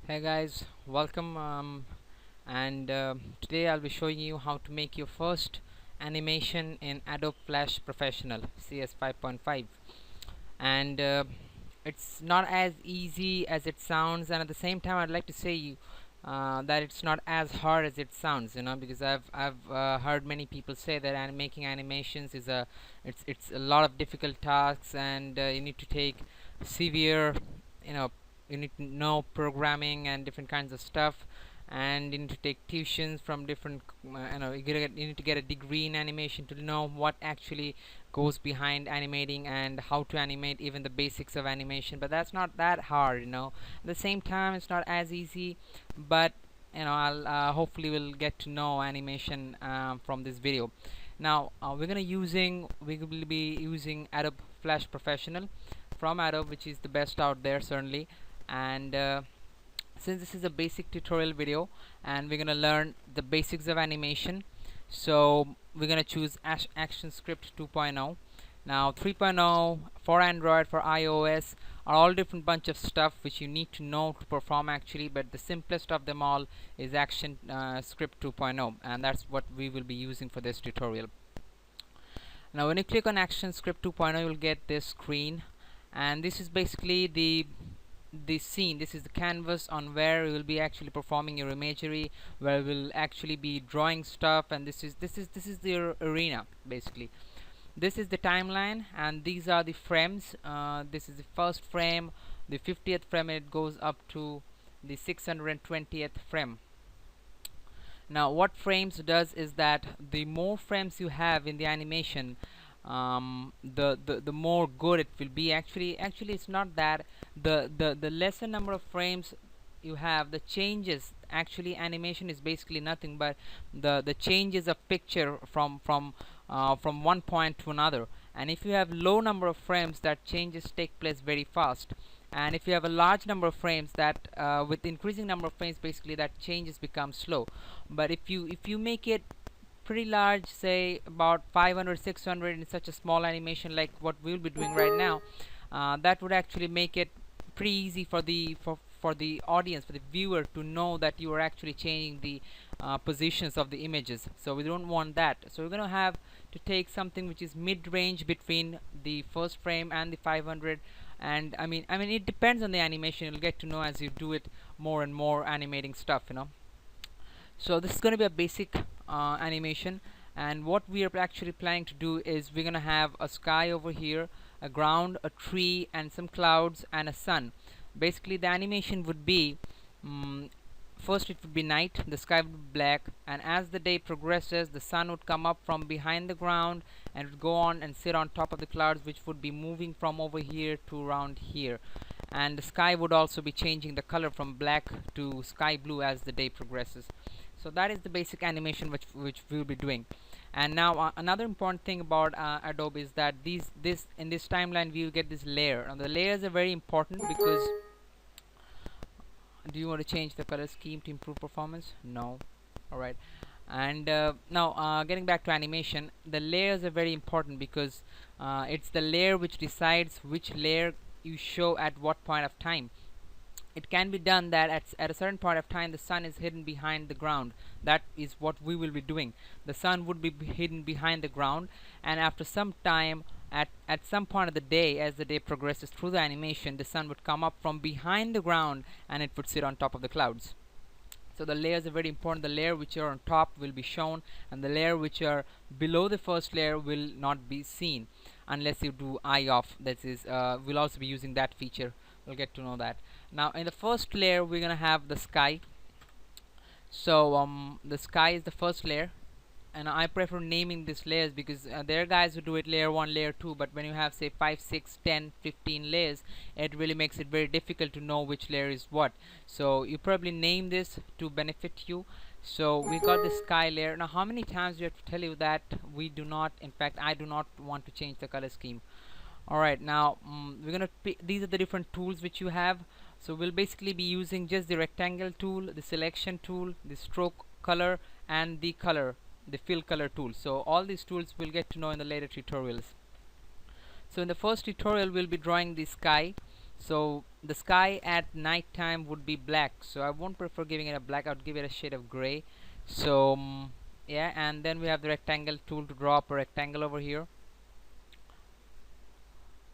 Hey guys, welcome and today I'll be showing you how to make your first animation in Adobe Flash Professional CS 5.5. and it's not as easy as it sounds, and at the same time I'd like to say you that it's not as hard as it sounds, because I've heard many people say that making animations is it's a lot of difficult tasks, and you need to take severe, you know you need to know programming and different kinds of stuff, and you need to take tuitions from different you need to get a degree in animation to know what actually goes behind animating and how to animate, even the basics of animation. But that's not that hard, at the same time it's not as easy, but I'll hopefully will get to know animation from this video. Now we will be using Adobe Flash Professional from Adobe, which is the best out there certainly. And since this is a basic tutorial video and we're gonna learn the basics of animation, so we're gonna choose ActionScript 2.0. Now 3.0 for Android, for iOS are all different bunch of stuff which you need to know to perform actually, but the simplest of them all is ActionScript 2.0, and that's what we will be using for this tutorial. Now when you click on ActionScript 2.0, you'll get this screen, and this is basically the scene. This is the canvas on where you will be actually performing your imagery, where we'll actually be drawing stuff, and this is the arena basically. This is the timeline, and these are the frames. This is the first frame, the 50th frame, and it goes up to the 620th frame. Now what frames does is that the more frames you have in the animation, the more good it will be. Actually it's not that. The lesser number of frames you have, the changes, actually animation is basically nothing but the changes of picture from one point to another. And if you have low number of frames, that changes take place very fast. And if you have a large number of frames, that with increasing number of frames, basically that changes become slow. But if you make it pretty large, say about 500 600 in such a small animation like what we'll be doing right now, that would actually make it pretty easy for the audience, for the viewer, to know that you are actually changing the positions of the images. So we don't want that, so we're gonna have to take something which is mid-range between the first frame and the 500. And I mean it depends on the animation. You'll get to know as you do it more and more animating stuff. So this is going to be a basic animation, and what we are actually planning to do is we're going to have a sky over here, a ground, a tree, and some clouds, and a sun. Basically the animation would be, first it would be night, the sky would be black, and as the day progresses the sun would come up from behind the ground and would go on and sit on top of the clouds, which would be moving from over here to around here. And the sky would also be changing the color from black to sky blue as the day progresses. So that is the basic animation which we'll be doing. And now another important thing about Adobe is that in this timeline we will get this layer. Now the layers are very important because, do you want to change the color scheme to improve performance? No. Alright. And now getting back to animation, the layers are very important because it's the layer which decides which layer you show at what point of time. It can be done that at a certain point of time the sun is hidden behind the ground. That is what we will be doing. The sun would be hidden behind the ground, and after some time, at some point of the day, as the day progresses through the animation, the sun would come up from behind the ground and it would sit on top of the clouds. So the layers are very important. The layer which are on top will be shown, and the layer which are below the first layer will not be seen unless you do eye off. That is, we'll also be using that feature. We'll get to know that. Now in the first layer we're gonna have the sky. So the sky is the first layer, and I prefer naming these layers because there are guys who do it layer 1, layer 2, but when you have say 5 6 10 15 layers, it really makes it very difficult to know which layer is what. So you probably name this to benefit you. So we got the sky layer. Now how many times do you have to tell you that we do not, in fact I do not want to change the color scheme. Alright, now we're gonna these are the different tools which you have. So we'll basically be using just the rectangle tool, the selection tool, the stroke color, and the fill color tool. So all these tools we'll get to know in the later tutorials. So in the first tutorial we'll be drawing the sky. So the sky at night time would be black, so I won't prefer giving it a black. I would give it a shade of gray. So yeah, and then we have the rectangle tool to draw up a rectangle over here.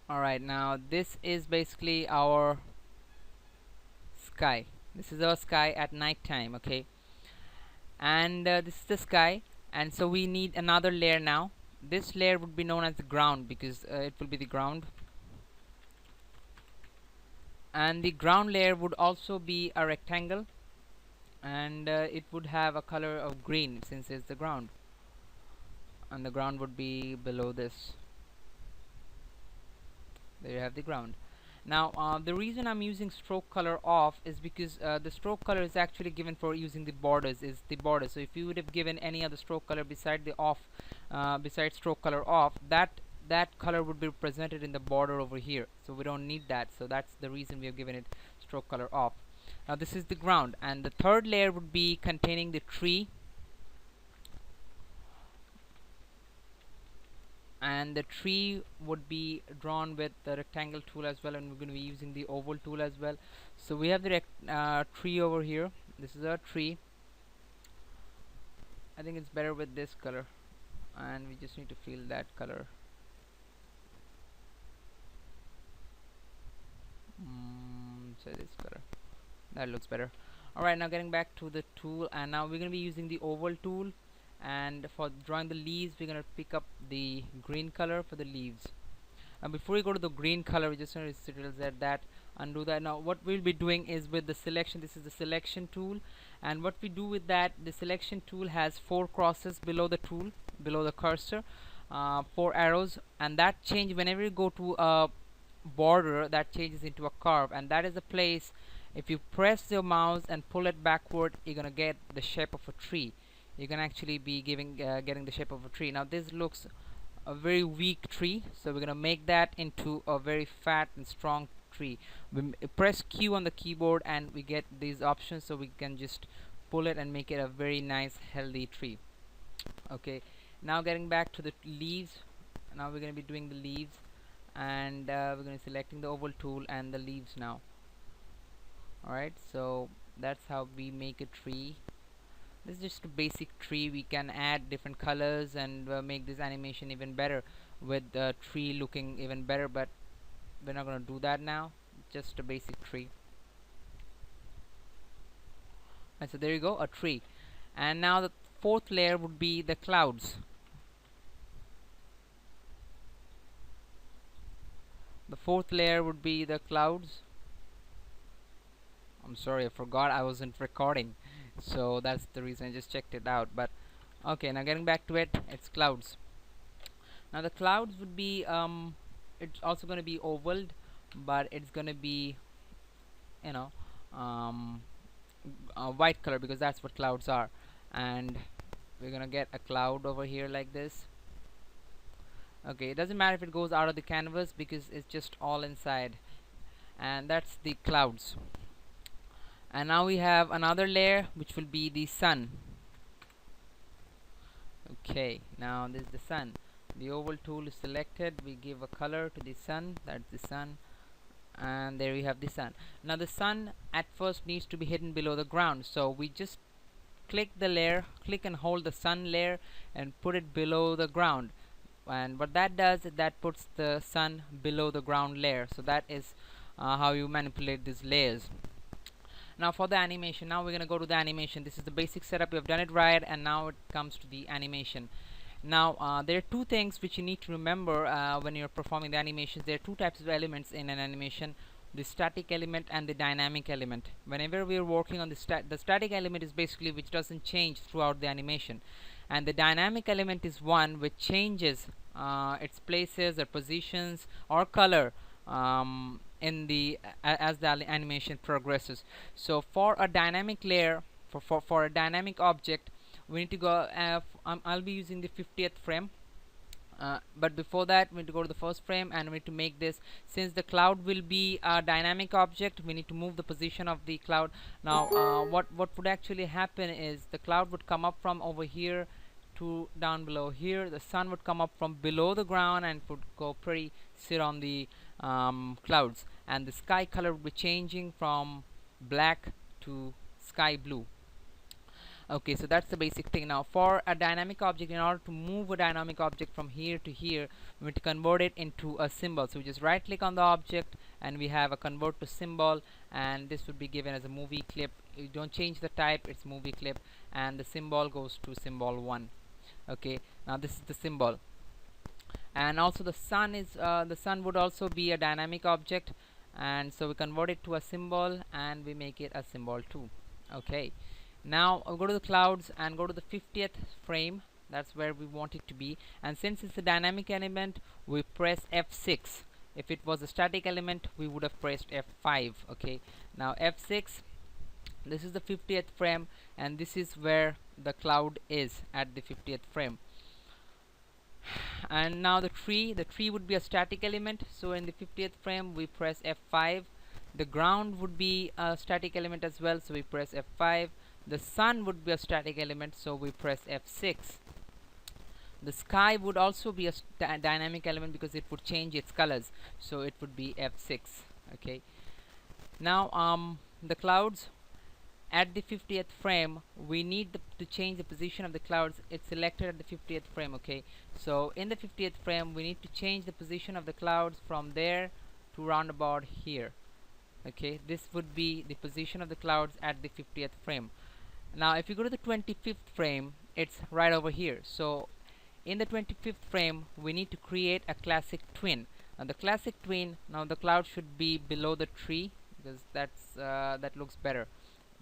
Alright, now this is basically our sky. This is our sky at night time, okay? And this is the sky, and so we need another layer now. This layer would be known as the ground, because it will be the ground, and the ground layer would also be a rectangle, and it would have a color of green since it's the ground, and the ground would be below this. There you have the ground. Now the reason I'm using stroke color off is because the stroke color is actually given for using the borders, is the border. So if you would have given any other stroke color beside the off, beside stroke color off, that color would be represented in the border over here, so we don't need that. So that's the reason we have given it stroke color off. Now this is the ground, and the third layer would be containing the tree, and the tree would be drawn with the rectangle tool as well, and we're going to be using the oval tool as well. So we have the tree over here. This is our tree. I think it's better with this color, and we just need to fill that color. So this color, that looks better. Alright, now getting back to the tool, and now we're going to be using the oval tool, and for drawing the leaves we're going to pick up the green color for the leaves. And before we go to the green color, we just want to set that, undo that. Now what we'll be doing is with the selection, this is the selection tool, and what we do with that, the selection tool has 4 crosses below the tool, below the cursor, 4 arrows, and that change whenever you go to a border, that changes into a curve, and that is a place, if you press your mouse and pull it backward, you're gonna get the shape of a tree. You can actually be getting the shape of a tree. Now this looks a very weak tree, so we're gonna make that into a very fat and strong tree. We press Q on the keyboard and we get these options, so we can just pull it and make it a very nice healthy tree. Okay, now getting back to the leaves, now we're gonna be doing the leaves, and we're going to be selecting the oval tool and the leaves now. Alright, so that's how we make a tree. This is just a basic tree. We can add different colors and make this animation even better, with the tree looking even better, but we're not going to do that now. Just a basic tree. And so there you go, a tree. And now the fourth layer would be the clouds. The fourth layer would be the clouds. I'm sorry, I forgot I wasn't recording, so that's the reason I just checked it out. But okay, now getting back to it, it's clouds. Now the clouds would be it's also going to be ovaled, but it's going to be, you know, white color, because that's what clouds are. And we're gonna get a cloud over here like this. Okay, it doesn't matter if it goes out of the canvas because it's just all inside, and that's the clouds. And now we have another layer which will be the sun. Okay, now this is the sun. The oval tool is selected, we give a color to the sun, that's the sun, and there we have the sun. Now the sun at first needs to be hidden below the ground, so we just click the layer, click and hold the sun layer and put it below the ground. And what that does is that puts the sun below the ground layer. So that is how you manipulate these layers. Now for the animation, now we're gonna go to the animation. This is the basic setup. We have done it right, and now it comes to the animation. Now there are two things which you need to remember when you're performing the animations. There are two types of elements in an animation: the static element and the dynamic element. Whenever we are working on the static element is basically which doesn't change throughout the animation, and the dynamic element is one which changes its places or positions or color in the as the animation progresses. So for a dynamic layer, for a dynamic object, we need to go I'll be using the 50th frame, but before that we need to go to the first frame, and we need to make this, since the cloud will be a dynamic object, we need to move the position of the cloud. Now what would actually happen is the cloud would come up from over here to down below here. The sun would come up from below the ground and would go pretty sit on the clouds, and the sky color will be changing from black to sky blue. Okay, so that's the basic thing. Now for a dynamic object, in order to move a dynamic object from here to here, we need to convert it into a symbol. So we just right click on the object and we have a convert to symbol, and this would be given as a movie clip. You don't change the type, it's movie clip, and the symbol goes to symbol 1. Okay, now this is the symbol. And also the sun is the sun would also be a dynamic object, and so we convert it to a symbol and we make it a symbol 2. Okay, now I'll go to the clouds and go to the 50th frame. That's where we want it to be, and since it's a dynamic element, we press F6. If it was a static element, we would have pressed F5. Okay, now F6. This is the 50th frame, and this is where the cloud is at the 50th frame. And now the tree would be a static element, so in the 50th frame we press F5. The ground would be a static element as well, so we press F5. The sun would be a static element, so we press F6. The sky would also be a dynamic element because it would change its colors, so it would be F6. Okay, now the clouds at the 50th frame, we need to change the position of the clouds. It's selected at the 50th frame. Okay, so in the 50th frame we need to change the position of the clouds from there to roundabout here. Okay, this would be the position of the clouds at the 50th frame. Now if you go to the 25th frame, it's right over here. So in the 25th frame we need to create a classic twin. Now the classic twin, now the cloud should be below the tree because that looks better.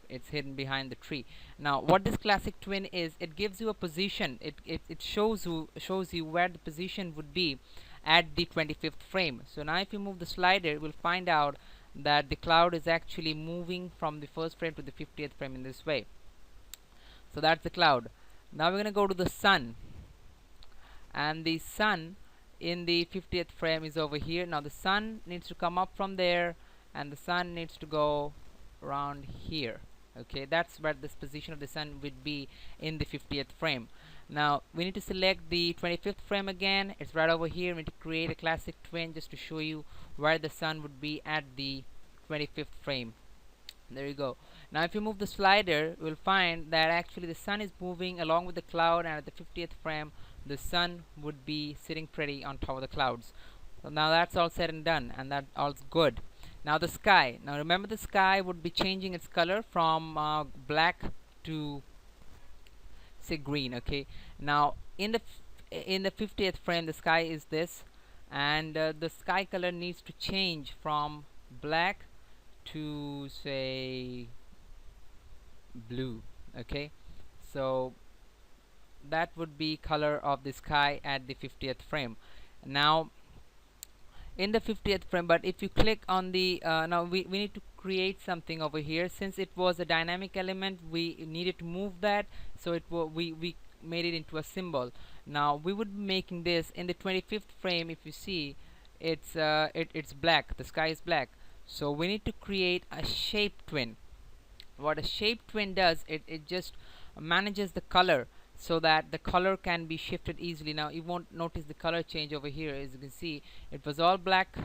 It's hidden behind the tree. Now what this classic twin is, it gives you a position. It shows you where the position would be at the 25th frame. So now if you move the slider, we'll find out that the cloud is actually moving from the first frame to the 50th frame in this way. So that's the cloud. Now we're gonna go to the sun, and the sun in the 50th frame is over here. Now the sun needs to come up from there, and the sun needs to go around here. Okay, that's where this position of the sun would be in the 50th frame. Now we need to select the 25th frame again. It's right over here. We need to create a classic twin just to show you where the sun would be at the 25th frame. There you go. Now if you move the slider, we'll find that actually the sun is moving along with the cloud, and at the 50th frame the sun would be sitting pretty on top of the clouds. So now that's all said and done, and that all's good. Now the sky. Now remember, the sky would be changing its color from black to say green. Okay, now in the 50th frame the sky is this, and the sky color needs to change from black to say blue. Okay, so that would be color of the sky at the 50th frame. Now in the 50th frame, but if you click on the now we need to create something over here. Since it was a dynamic element, we needed to move that, so we made it into a symbol. Now we would be making this in the 25th frame. If you see, it's black, the sky is black, so we need to create a shape twin. What a shape twin does, it just manages the color so that the color can be shifted easily. Now you won't notice the color change over here. As you can see, it was all black,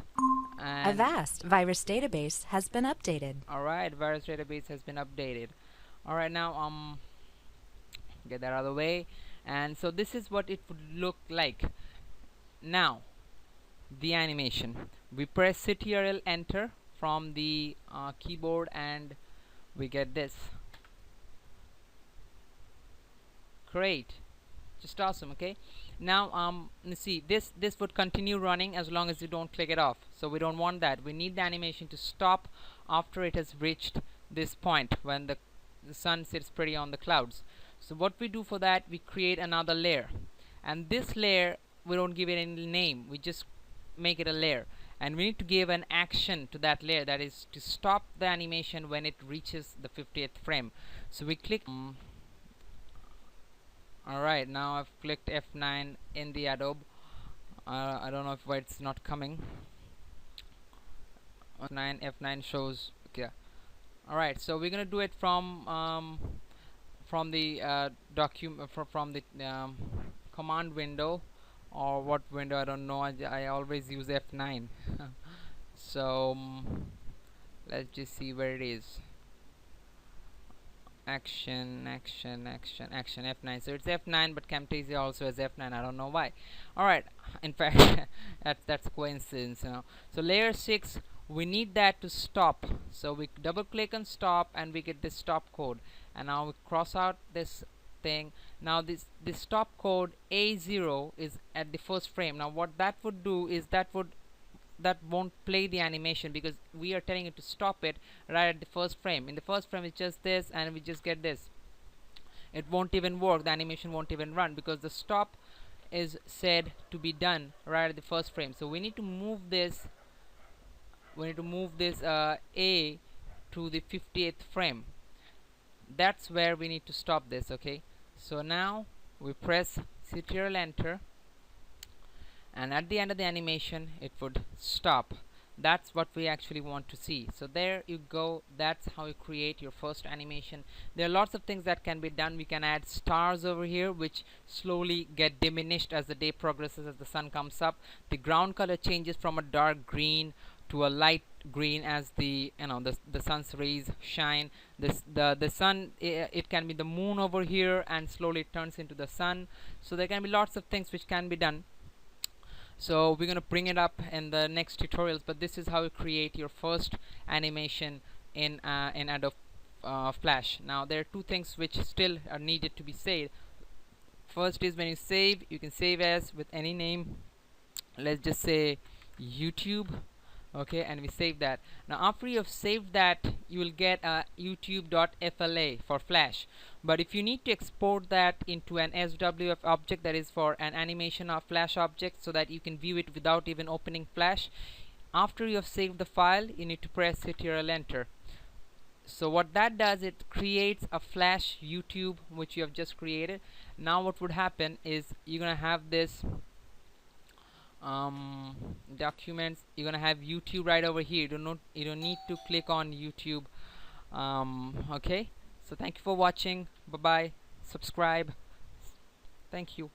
and Avast virus database has been updated. alright, virus database has been updated. Alright, now get that out of the way. And so this is what it would look like. Now the animation, we press Ctrl enter from the keyboard and we get this. Great, just awesome. Okay, now you see this would continue running as long as you don't click it off, so we don't want that. We need the animation to stop after it has reached this point when the sun sits pretty on the clouds. So what we do for that, we create another layer, and this layer we don't give it any name, we just make it a layer, and we need to give an action to that layer, that is to stop the animation when it reaches the 50th frame. So we click alright, now I've clicked F9 in the Adobe. I don't know why it's not coming. F9 shows. Okay, alright, so we're gonna do it from the document from the command window, or what window, I don't know. I always use F9. So let's just see where it is. Action, action, action, action, F9. So it's F9, but Camtasia also has F9. I don't know why. All right. In fact, that's a coincidence, you know. So layer 6, we need that to stop. So we double click on stop, and we get this stop code. And now we cross out this thing. Now this stop code A0 is at the first frame. Now what that would do is that won't play the animation, because we are telling it to stop it right at the first frame. In the first frame it's just this, and we just get this. It won't even work, the animation won't even run, because the stop is said to be done right at the first frame. So we need to move this, A to the 58th frame. That's where we need to stop this. Okay, so now we press Ctrl Enter, and at the end of the animation it would stop. That's what we actually want to see. So there you go, that's how you create your first animation. There are lots of things that can be done. We can add stars over here, which slowly get diminished as the day progresses, as the sun comes up. The ground color changes from a dark green to a light green as the sun's rays shine. The sun, it can be the moon over here, and slowly it turns into the sun. So there can be lots of things which can be done. So we're gonna bring it up in the next tutorials, but this is how you create your first animation in Adobe Flash. Now there are two things which still are needed to be said. First is when you save, you can save as with any name. Let's just say YouTube. Okay, and we save that. Now after you have saved that, you will get a youtube.fla for Flash. But if you need to export that into an SWF object, that is for an animation of Flash object, so that you can view it without even opening Flash, after you have saved the file, you need to press Ctrl Enter. So what that does, it creates a Flash YouTube which you have just created. Now what would happen is you're gonna have this documents. You're gonna have YouTube right over here. You don't need to click on YouTube. Okay, so thank you for watching. Bye bye. Subscribe. Thank you.